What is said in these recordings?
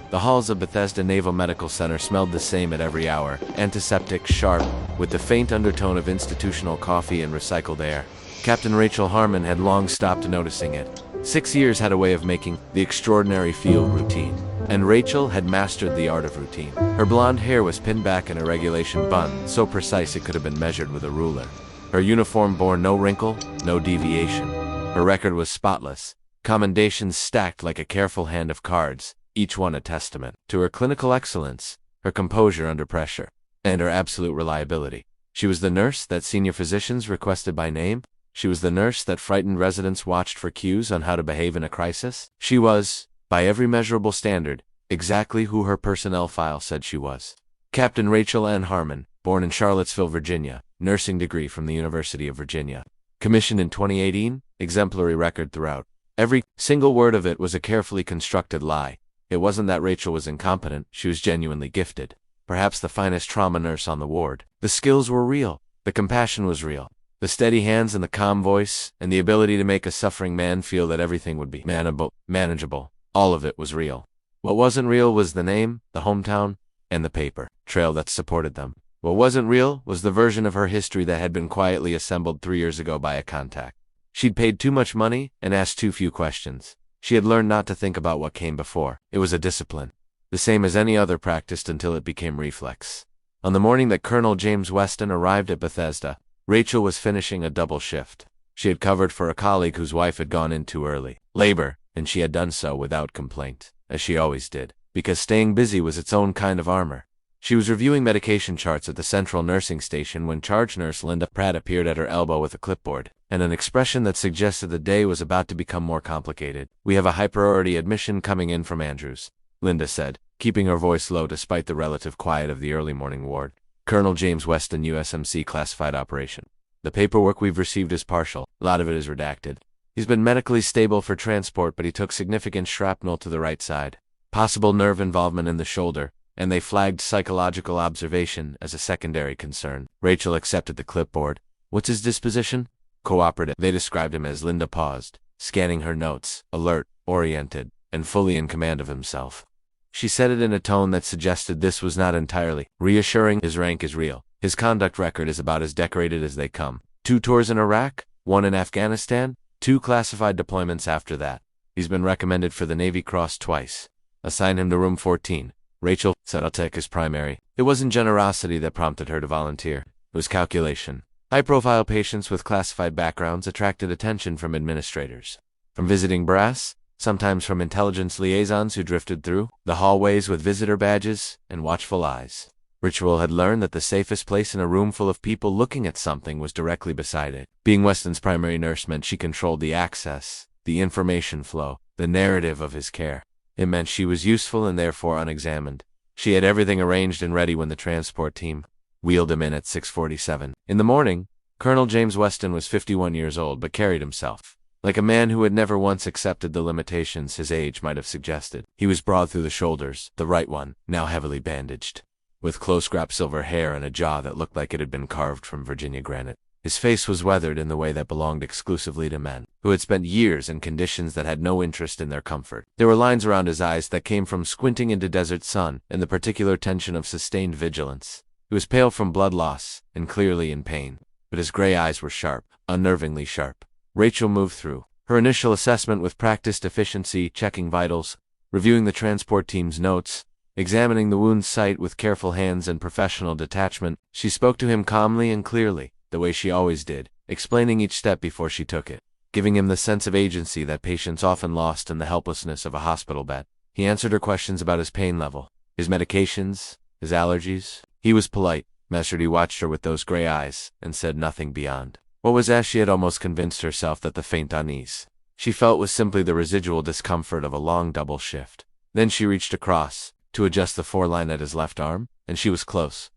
The halls of Bethesda Naval Medical Center smelled the same at every hour, antiseptic, sharp, with the faint undertone of institutional coffee and recycled air. Captain Rachel Harmon had long stopped noticing it. 6 years had a way of making the extraordinary feel routine, and Rachel had mastered the art of routine. Her blonde hair was pinned back in a regulation bun, so precise it could have been measured with a ruler. Her uniform bore no wrinkle, no deviation. Her record was spotless, commendations stacked like a careful hand of cards, each one a testament to her clinical excellence, her composure under pressure, and her absolute reliability. She was the nurse that senior physicians requested by name. She was the nurse that frightened residents watched for cues on how to behave in a crisis. She was, by every measurable standard, exactly who her personnel file said she was. Captain Rachel Ann Harmon, born in Charlottesville, Virginia, nursing degree from the University of Virginia. Commissioned in 2018, exemplary record throughout. Every single word of it was a carefully constructed lie. It wasn't that Rachel was incompetent, she was genuinely gifted. Perhaps the finest trauma nurse on the ward. The skills were real. The compassion was real. The steady hands and the calm voice, and the ability to make a suffering man feel that everything would be manageable. All of it was real. What wasn't real was the name, the hometown, and the paper trail that supported them. What wasn't real was the version of her history that had been quietly assembled 3 years ago by a contact. She'd paid too much money and asked too few questions. She had learned not to think about what came before. It was a discipline, the same as any other practiced until it became reflex. On the morning that Colonel James Weston arrived at Bethesda, Rachel was finishing a double shift. She had covered for a colleague whose wife had gone in too early labor, and she had done so without complaint, as she always did, because staying busy was its own kind of armor. She was reviewing medication charts at the central nursing station when charge nurse Linda Pratt appeared at her elbow with a clipboard, and an expression that suggested the day was about to become more complicated. "We have a high-priority admission coming in from Andrews," Linda said, keeping her voice low despite the relative quiet of the early morning ward. "Colonel James Weston, USMC classified operation. The paperwork we've received is partial. A lot of it is redacted. He's been medically stable for transport, but he took significant shrapnel to the right side. Possible nerve involvement in the shoulder, and they flagged psychological observation as a secondary concern." Rachel accepted the clipboard. "What's his disposition?" "Cooperative." They described him as. Linda paused, scanning her notes, alert, oriented, and fully in command of himself. She said it in a tone that suggested this was not entirely reassuring. "His rank is real. His conduct record is about as decorated as they come. 2 tours in Iraq, 1 in Afghanistan, 2 classified deployments after that. He's been recommended for the Navy Cross twice. Assign him to room 14. Rachel said, "I'll take his primary." It wasn't generosity that prompted her to volunteer. It was calculation. High-profile patients with classified backgrounds attracted attention from administrators, from visiting brass, sometimes from intelligence liaisons who drifted through the hallways with visitor badges and watchful eyes. Rachel had learned that the safest place in a room full of people looking at something was directly beside it. Being Weston's primary nurse meant she controlled the access, the information flow, the narrative of his care. It meant she was useful and therefore unexamined. She had everything arranged and ready when the transport team wheeled him in at 6:47. In the morning, Colonel James Weston was 51 years old but carried himself like a man who had never once accepted the limitations his age might have suggested. He was broad through the shoulders, the right one, now heavily bandaged, with close-cropped silver hair and a jaw that looked like it had been carved from Virginia granite. His face was weathered in the way that belonged exclusively to men, who had spent years in conditions that had no interest in their comfort. There were lines around his eyes that came from squinting into desert sun and the particular tension of sustained vigilance. He was pale from blood loss and clearly in pain, but his gray eyes were sharp, unnervingly sharp. Rachel moved through her initial assessment with practiced efficiency, checking vitals, reviewing the transport team's notes, examining the wound site with careful hands and professional detachment. She spoke to him calmly and clearly, the way she always did, explaining each step before she took it, giving him the sense of agency that patients often lost in the helplessness of a hospital bed. He answered her questions about his pain level, his medications, his allergies. He was polite, measured. He watched her with those gray eyes, and said nothing beyond. What was as she had almost convinced herself that the faint unease she felt was simply the residual discomfort of a long double shift. Then she reached across to adjust the foreline at his left arm, and she was close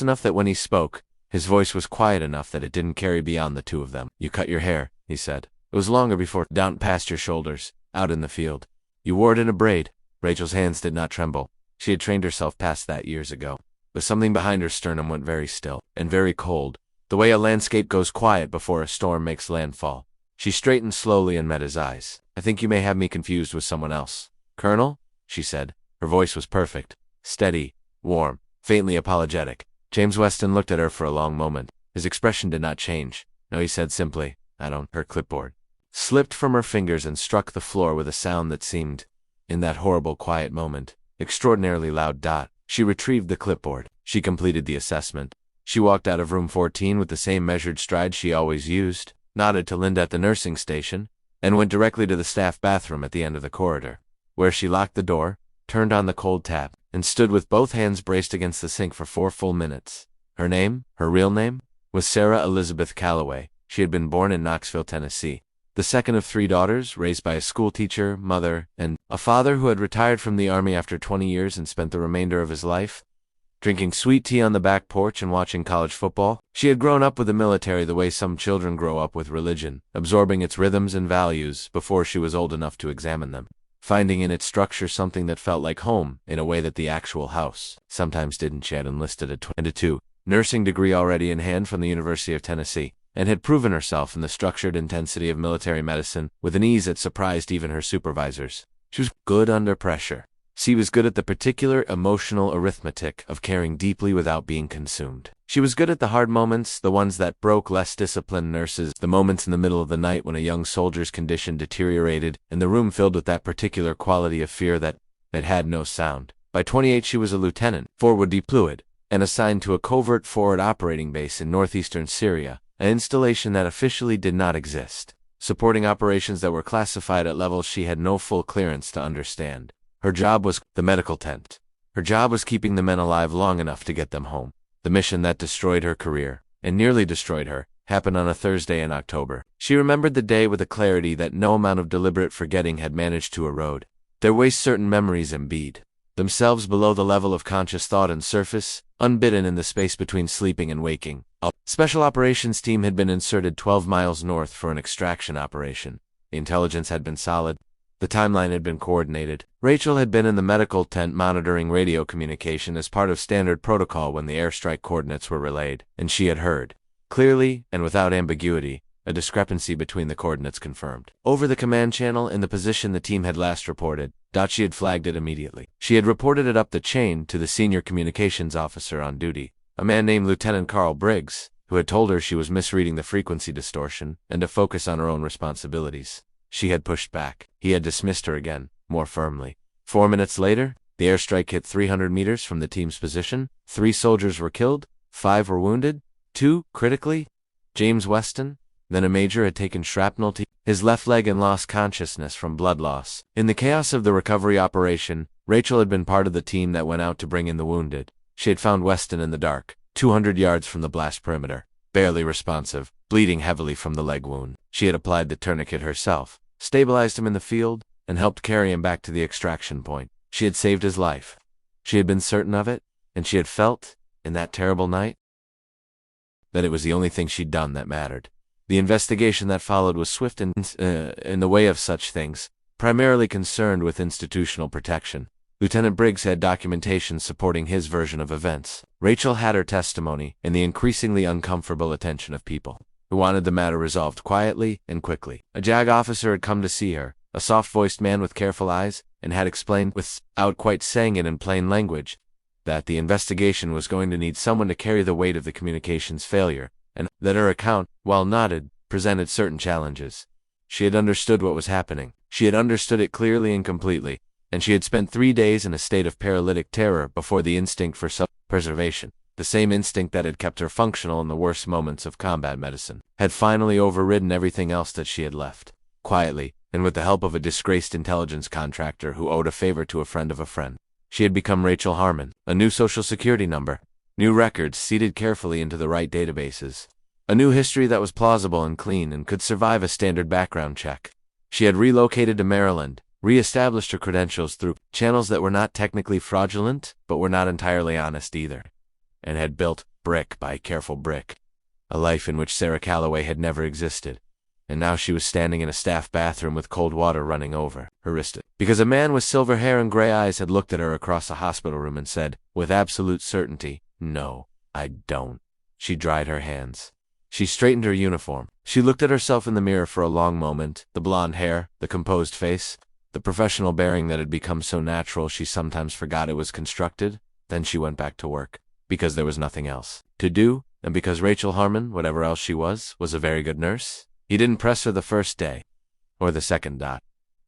enough that when he spoke, his voice was quiet enough that it didn't carry beyond the two of them. "You cut your hair," he said. "It was longer before, down past your shoulders, out in the field. You wore it in a braid." Rachel's hands did not tremble. She had trained herself past that years ago. But something behind her sternum went very still and very cold, the way a landscape goes quiet before a storm makes landfall. She straightened slowly and met his eyes. "I think you may have me confused with someone else." "Colonel?" she said. Her voice was perfect, steady, warm, faintly apologetic. James Weston looked at her for a long moment. His expression did not change. No, he said simply, "I don't." Her clipboard slipped from her fingers and struck the floor with a sound that seemed, in that horrible quiet moment, extraordinarily loud. She retrieved the clipboard. She completed the assessment. She walked out of room 14 with the same measured stride she always used, nodded to Linda at the nursing station, and went directly to the staff bathroom at the end of the corridor, where she locked the door, turned on the cold tap, and stood with both hands braced against the sink for 4 full minutes. Her name, her real name, was Sarah Elizabeth Calloway. She had been born in Knoxville, Tennessee, the second of 3 daughters, raised by a schoolteacher, mother, and a father who had retired from the Army after 20 years and spent the remainder of his life drinking sweet tea on the back porch and watching college football. She had grown up with the military the way some children grow up with religion, absorbing its rhythms and values before she was old enough to examine them, finding in its structure something that felt like home in a way that the actual house sometimes didn't. She had enlisted at 22, nursing degree already in hand from the University of Tennessee, and had proven herself in the structured intensity of military medicine with an ease that surprised even her supervisors. She was good under pressure. She was good at the particular emotional arithmetic of caring deeply without being consumed. She was good at the hard moments, the ones that broke less disciplined nurses, the moments in the middle of the night when a young soldier's condition deteriorated and the room filled with that particular quality of fear that had no sound. By 28 she was a lieutenant, forward deployed, and assigned to a covert forward operating base in northeastern Syria, an installation that officially did not exist, supporting operations that were classified at levels she had no full clearance to understand. Her job was the medical tent. Her job was keeping the men alive long enough to get them home. The mission that destroyed her career, and nearly destroyed her, happened on a Thursday in October. She remembered the day with a clarity that no amount of deliberate forgetting had managed to erode. There were certain memories embedded themselves below the level of conscious thought and surface, unbidden in the space between sleeping and waking. A special operations team had been inserted 12 miles north for an extraction operation. The intelligence had been solid. The timeline had been coordinated. Rachel had been in the medical tent monitoring radio communication as part of standard protocol when the airstrike coordinates were relayed, and she had heard, clearly and without ambiguity, a discrepancy between the coordinates confirmed over the command channel in the position the team had last reported. She had flagged it immediately. She had reported it up the chain to the senior communications officer on duty, a man named Lieutenant Carl Briggs, who had told her she was misreading the frequency distortion and to focus on her own responsibilities. She had pushed back. He had dismissed her again, more firmly. 4 minutes later, the airstrike hit 300 meters from the team's position. 3 soldiers were killed, 5 were wounded, 2 critically. James Weston, then a major, had taken shrapnel to his left leg and lost consciousness from blood loss. In the chaos of the recovery operation, Rachel had been part of the team that went out to bring in the wounded. She had found Weston in the dark, 200 yards from the blast perimeter, barely responsive, bleeding heavily from the leg wound. She had applied the tourniquet herself, stabilized him in the field, and helped carry him back to the extraction point. She had saved his life. She had been certain of it, and she had felt, in that terrible night, that it was the only thing she'd done that mattered. The investigation that followed was swift and, in the way of such things, primarily concerned with institutional protection. Lieutenant Briggs had documentation supporting his version of events. Rachel had her testimony and the increasingly uncomfortable attention of people who wanted the matter resolved quietly and quickly. A JAG officer had come to see her, a soft-voiced man with careful eyes, and had explained, without quite saying it in plain language, that the investigation was going to need someone to carry the weight of the communications failure, and that her account, while nodded, presented certain challenges. She had understood what was happening. She had understood it clearly and completely, and she had spent 3 days in a state of paralytic terror before the instinct for self-preservation, the same instinct that had kept her functional in the worst moments of combat medicine, had finally overridden everything else that she had left. Quietly, and with the help of a disgraced intelligence contractor who owed a favor to a friend of a friend, she had become Rachel Harmon. A new social security number, new records seeded carefully into the right databases, a new history that was plausible and clean and could survive a standard background check. She had relocated to Maryland, re-established her credentials through channels that were not technically fraudulent, but were not entirely honest either, and had built, brick by careful brick, a life in which Sarah Calloway had never existed. And now she was standing in a staff bathroom with cold water running over her wrist, because a man with silver hair and gray eyes had looked at her across a hospital room and said, with absolute certainty, "No, I don't." She dried her hands. She straightened her uniform. She looked at herself in the mirror for a long moment, the blonde hair, the composed face, the professional bearing that had become so natural she sometimes forgot it was constructed. Then she went back to work, because there was nothing else to do, and because Rachel Harmon, whatever else she was a very good nurse. He didn't press her the first day, or the second.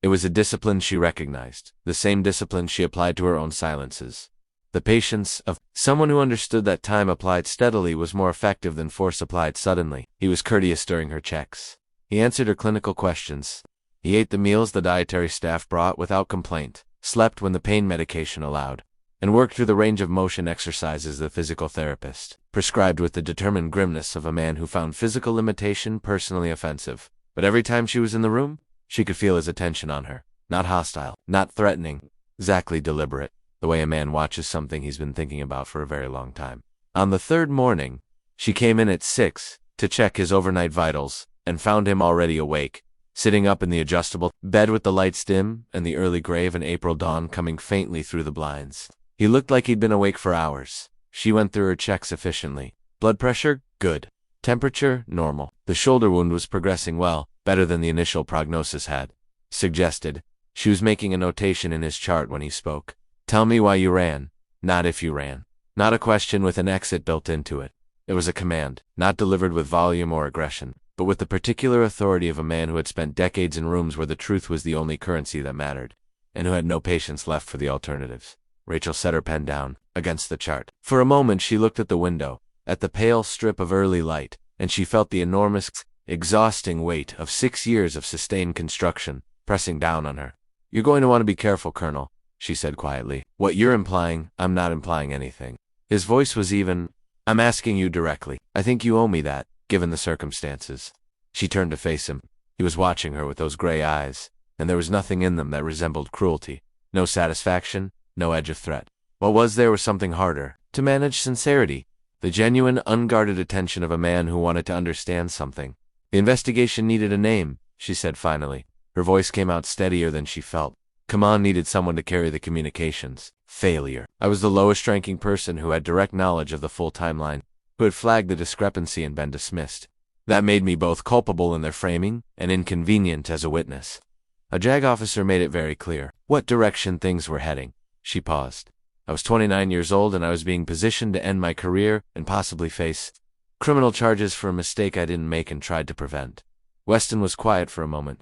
It was a discipline she recognized, the same discipline she applied to her own silences. The patience of someone who understood that time applied steadily was more effective than force applied suddenly. He was courteous during her checks. He answered her clinical questions. He ate the meals the dietary staff brought without complaint, slept when the pain medication allowed, and worked through the range of motion exercises the physical therapist prescribed with the determined grimness of a man who found physical limitation personally offensive. But every time she was in the room, she could feel his attention on her. Not hostile, not threatening, exactly deliberate, the way a man watches something he's been thinking about for a very long time. On the third morning, she came in at 6 to check his overnight vitals, and found him already awake, sitting up in the adjustable bed with the lights dim and the early gray of an April dawn coming faintly through the blinds. He looked like he'd been awake for hours. She went through her checks efficiently. Blood pressure? Good. Temperature? Normal. The shoulder wound was progressing well, better than the initial prognosis had suggested. She was making a notation in his chart when he spoke. Tell me why you ran, not if you ran. Not a question with an exit built into it. It was a command, not delivered with volume or aggression, but with the particular authority of a man who had spent decades in rooms where the truth was the only currency that mattered, and who had no patience left for the alternatives. Rachel set her pen down, against the chart. For a moment she looked at the window, at the pale strip of early light, and she felt the enormous, exhausting weight of 6 years of sustained construction pressing down on her. You're going to want to be careful, Colonel, she said quietly. What you're implying, I'm not implying anything. His voice was even. I'm asking you directly. I think you owe me that, given the circumstances. She turned to face him. He was watching her with those gray eyes, and there was nothing in them that resembled cruelty. No satisfaction, no edge of threat. What was there was something harder to manage: sincerity, the genuine, unguarded attention of a man who wanted to understand something. The investigation needed a name, she said finally. Her voice came out steadier than she felt. Kaman needed someone to carry the communications. Failure. I was the lowest-ranking person who had direct knowledge of the full timeline, who had flagged the discrepancy and been dismissed. That made me both culpable in their framing and inconvenient as a witness. A JAG officer made it very clear what direction things were heading. She paused. I was 29 years old and I was being positioned to end my career and possibly face criminal charges for a mistake I didn't make and tried to prevent. Weston was quiet for a moment.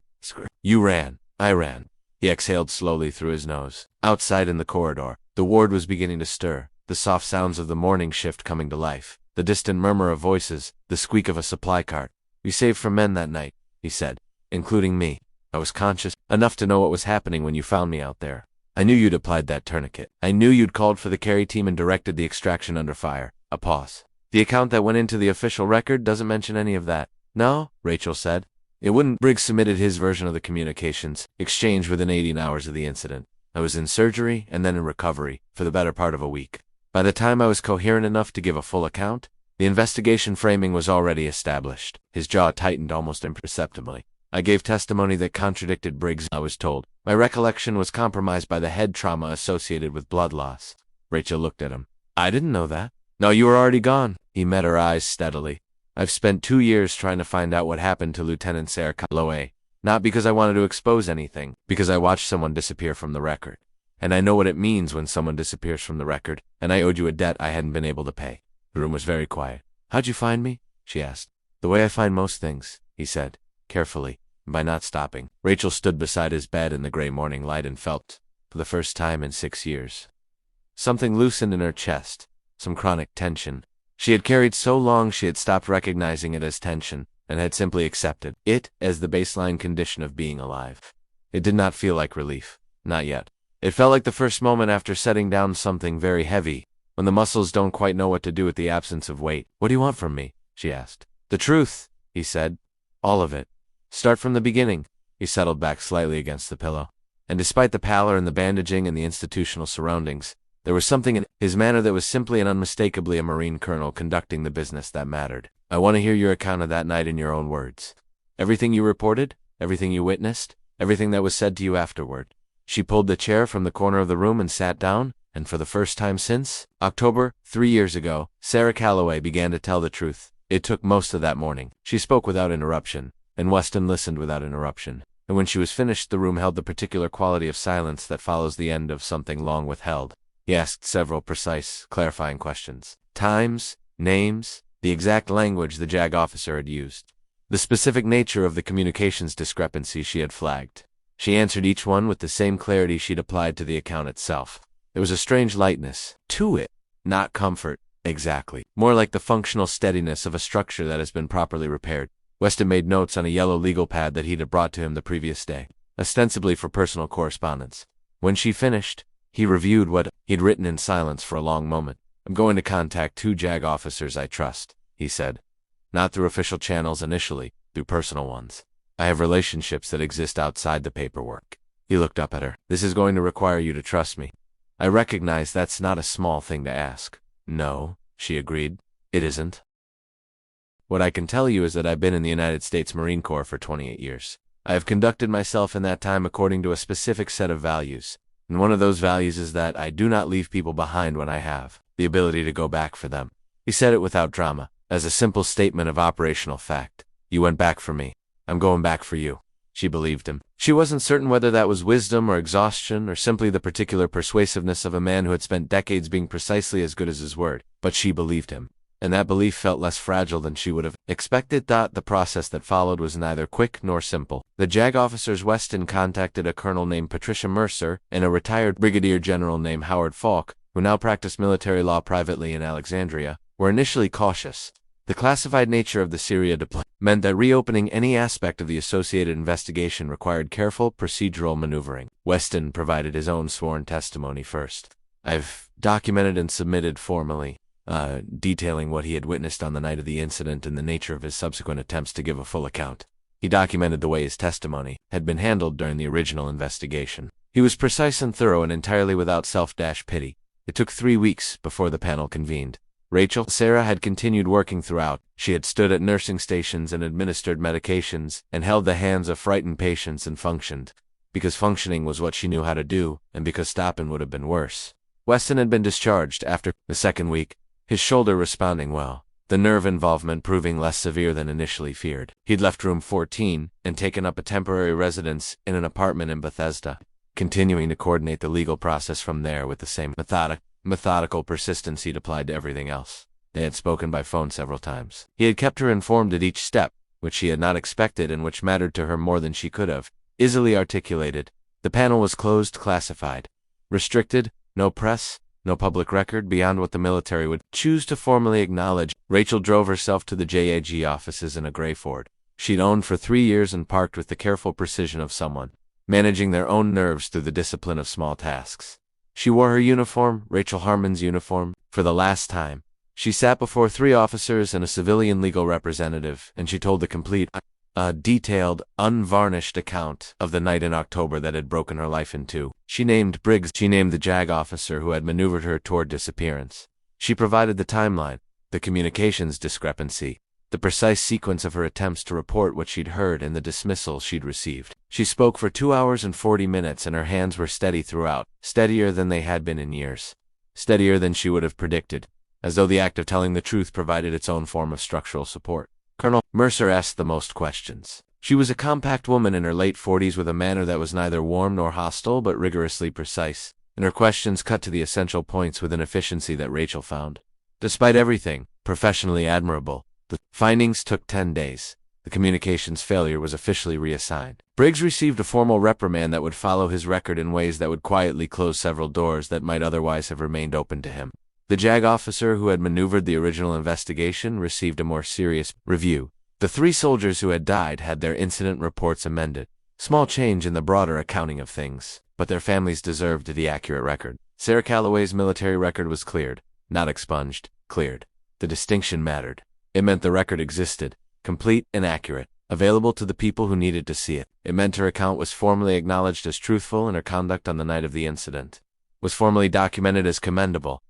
You ran. I ran. He exhaled slowly through his nose. Outside in the corridor, the ward was beginning to stir, the soft sounds of the morning shift coming to life, the distant murmur of voices, the squeak of a supply cart. We saved from men that night, he said, including me. I was conscious enough to know what was happening when you found me out there. I knew you'd applied that tourniquet. I knew you'd called for the carry team and directed the extraction under fire. A pause. The account that went into the official record doesn't mention any of that. No, Rachel said. It wouldn't. Briggs submitted his version of the communications, exchanged within 18 hours of the incident. I was in surgery and then in recovery for the better part of a week. By the time I was coherent enough to give a full account, the investigation framing was already established. His jaw tightened almost imperceptibly. I gave testimony that contradicted Briggs, I was told. My recollection was compromised by the head trauma associated with blood loss. Rachel looked at him. I didn't know that. No, you were already gone. He met her eyes steadily. I've spent 2 years trying to find out what happened to Lieutenant Sarah Calloway. Not because I wanted to expose anything, because I watched someone disappear from the record. And I know what it means when someone disappears from the record, and I owed you a debt I hadn't been able to pay. The room was very quiet. How'd you find me? She asked. The way I find most things, he said, carefully, by not stopping. Rachel stood beside his bed in the gray morning light and felt, for the first time in 6 years, something loosened in her chest, some chronic tension. She had carried so long she had stopped recognizing it as tension, and had simply accepted it as the baseline condition of being alive. It did not feel like relief. Not yet. It felt like the first moment after setting down something very heavy, when the muscles don't quite know what to do with the absence of weight. What do you want from me? She asked. The truth, he said. All of it. Start from the beginning. He settled back slightly against the pillow. And despite the pallor and the bandaging and the institutional surroundings, there was something in his manner that was simply and unmistakably a Marine colonel conducting the business that mattered. I want to hear your account of that night in your own words. Everything you reported, everything you witnessed, everything that was said to you afterward. She pulled the chair from the corner of the room and sat down, and for the first time since October, 3 years ago, Sarah Calloway began to tell the truth. It took most of that morning. She spoke without interruption, and Weston listened without interruption. and when she was finished, the room held the particular quality of silence that follows the end of something long withheld. He asked several precise, clarifying questions. Times, names, the exact language the JAG officer had used. The specific nature of the communications discrepancy she had flagged. She answered each one with the same clarity she'd applied to the account itself. There was a strange lightness to it, not comfort, exactly. More like the functional steadiness of a structure that has been properly repaired. Weston made notes on a yellow legal pad that he'd brought to him the previous day, ostensibly for personal correspondence. When she finished, he reviewed what he'd written in silence for a long moment. "I'm going to contact 2 JAG officers I trust," he said. "Not through official channels initially, through personal ones. I have relationships that exist outside the paperwork." He looked up at her. "This is going to require you to trust me. I recognize that's not a small thing to ask." "No," she agreed. "It isn't. What I can tell you is that I've been in the United States Marine Corps for 28 years. I have conducted myself in that time according to a specific set of values, and one of those values is that I do not leave people behind when I have the ability to go back for them." He said it without drama, as a simple statement of operational fact. "You went back for me. I'm going back for you." She believed him. She wasn't certain whether that was wisdom or exhaustion or simply the particular persuasiveness of a man who had spent decades being precisely as good as his word, but she believed him. And that belief felt less fragile than she would have expected. The process that followed was neither quick nor simple. The JAG officers Weston contacted a colonel named Patricia Mercer and a retired brigadier general named Howard Falk, who now practiced military law privately in Alexandria, were initially cautious. The classified nature of the Syria deployment meant that reopening any aspect of the associated investigation required careful procedural maneuvering. Weston provided his own sworn testimony first. "I've documented and submitted formally, detailing what he had witnessed on the night of the incident and the nature of his subsequent attempts to give a full account." He documented the way his testimony had been handled during the original investigation. He was precise and thorough and entirely without self-pity. It took 3 weeks before the panel convened. Sarah had continued working throughout. She had stood at nursing stations and administered medications and held the hands of frightened patients and functioned, because functioning was what she knew how to do, and because stopping would have been worse. Weston had been discharged after the 2nd week, his shoulder responding well, the nerve involvement proving less severe than initially feared. He'd left room 14 and taken up a temporary residence in an apartment in Bethesda, continuing to coordinate the legal process from there with the same methodical persistence he'd applied to everything else. They had spoken by phone several times. He had kept her informed at each step, which she had not expected and which mattered to her more than she could have easily articulated. The panel was closed, classified, restricted, no press, no public record beyond what the military would choose to formally acknowledge. Rachel drove herself to the JAG offices in a gray Ford she'd owned for 3 years and parked with the careful precision of someone managing their own nerves through the discipline of small tasks. She wore her uniform, Rachel Harmon's uniform, for the last time. She sat before 3 officers and a civilian legal representative, and she told the complete, detailed, unvarnished account of the night in October that had broken her life in 2. She named Briggs. She named the JAG officer who had maneuvered her toward disappearance. She provided the timeline, the communications discrepancy, the precise sequence of her attempts to report what she'd heard and the dismissal she'd received. She spoke for 2 hours and 40 minutes, and her hands were steady throughout, steadier than they had been in years, steadier than she would have predicted, as though the act of telling the truth provided its own form of structural support. Colonel Mercer asked the most questions. She was a compact woman in her late 40s with a manner that was neither warm nor hostile but rigorously precise, and her questions cut to the essential points with an efficiency that Rachel found, despite everything, professionally admirable. The findings took 10 days. The communications failure was officially reassigned. Briggs received a formal reprimand that would follow his record in ways that would quietly close several doors that might otherwise have remained open to him. The JAG officer who had maneuvered the original investigation received a more serious review. The 3 soldiers who had died had their incident reports amended. Small change in the broader accounting of things, but their families deserved the accurate record. Sarah Calloway's military record was cleared, not expunged, cleared. The distinction mattered. It meant the record existed, complete and accurate, available to the people who needed to see it. It meant her account was formally acknowledged as truthful and her conduct on the night of the incident was formally documented as commendable.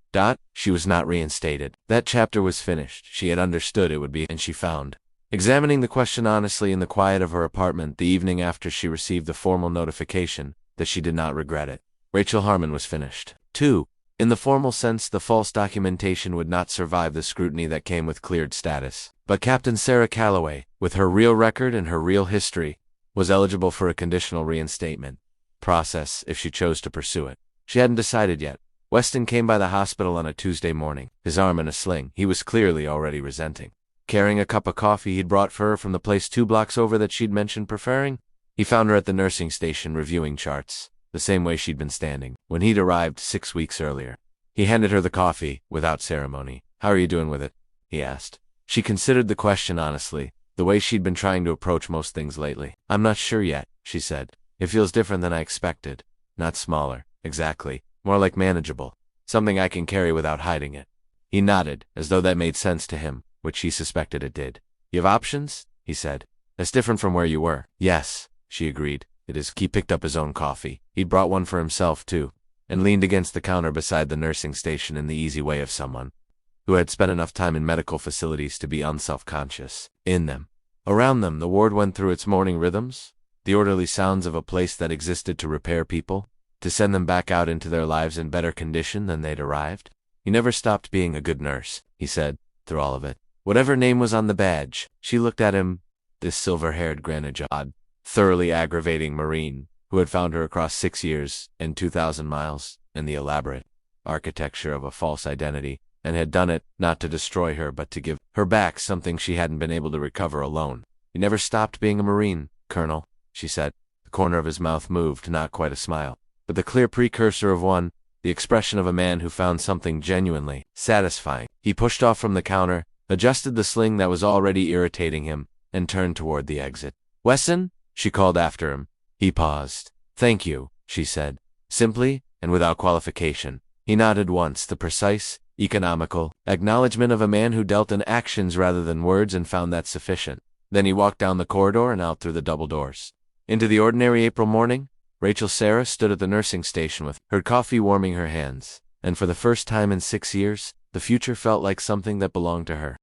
She was not reinstated. That chapter was finished. She had understood it would be, and she found. Examining the question honestly in the quiet of her apartment the evening after she received the formal notification, that she did not regret it. Rachel Harmon was finished. 2. In the formal sense, the false documentation would not survive the scrutiny that came with cleared status. But Captain Sarah Calloway, with her real record and her real history, was eligible for a conditional reinstatement process if she chose to pursue it. She hadn't decided yet. Weston came by the hospital on a Tuesday morning, his arm in a sling. He was clearly already resenting. Carrying a cup of coffee he'd brought for her from the place 2 blocks over that she'd mentioned preferring, he found her at the nursing station reviewing charts, the same way she'd been standing when he'd arrived 6 weeks earlier. He handed her the coffee, without ceremony. "How are you doing with it?" he asked. She considered the question honestly, the way she'd been trying to approach most things lately. "I'm not sure yet," she said. "It feels different than I expected. Not smaller, exactly. More like manageable. Something I can carry without hiding it." He nodded, as though that made sense to him, which she suspected it did. "You have options?" he said. "That's different from where you were." "Yes," she agreed. "It is." He picked up his own coffee. He'd brought one for himself, too, and leaned against the counter beside the nursing station in the easy way of someone who had spent enough time in medical facilities to be unself-conscious in them. Around them, the ward went through its morning rhythms, the orderly sounds of a place that existed to repair people, to send them back out into their lives in better condition than they'd arrived. "You never stopped being a good nurse," he said, through all of it. "Whatever name was on the badge." She looked at him, this silver-haired Granajad, thoroughly aggravating Marine, who had found her across 6 years and 2,000 miles in the elaborate architecture of a false identity, and had done it not to destroy her but to give her back something she hadn't been able to recover alone. "You never stopped being a Marine, Colonel," she said. The corner of his mouth moved, not quite a smile, but the clear precursor of one, the expression of a man who found something genuinely satisfying. He pushed off from the counter, adjusted the sling that was already irritating him, and turned toward the exit. "Wesson?" she called after him. He paused. "Thank you," she said, simply and without qualification. He nodded once, the precise, economical acknowledgement of a man who dealt in actions rather than words, and found that sufficient. Then he walked down the corridor and out through the double doors. Into the ordinary April morning, Rachel Sarah stood at the nursing station with her coffee warming her hands, and for the first time in 6 years, the future felt like something that belonged to her.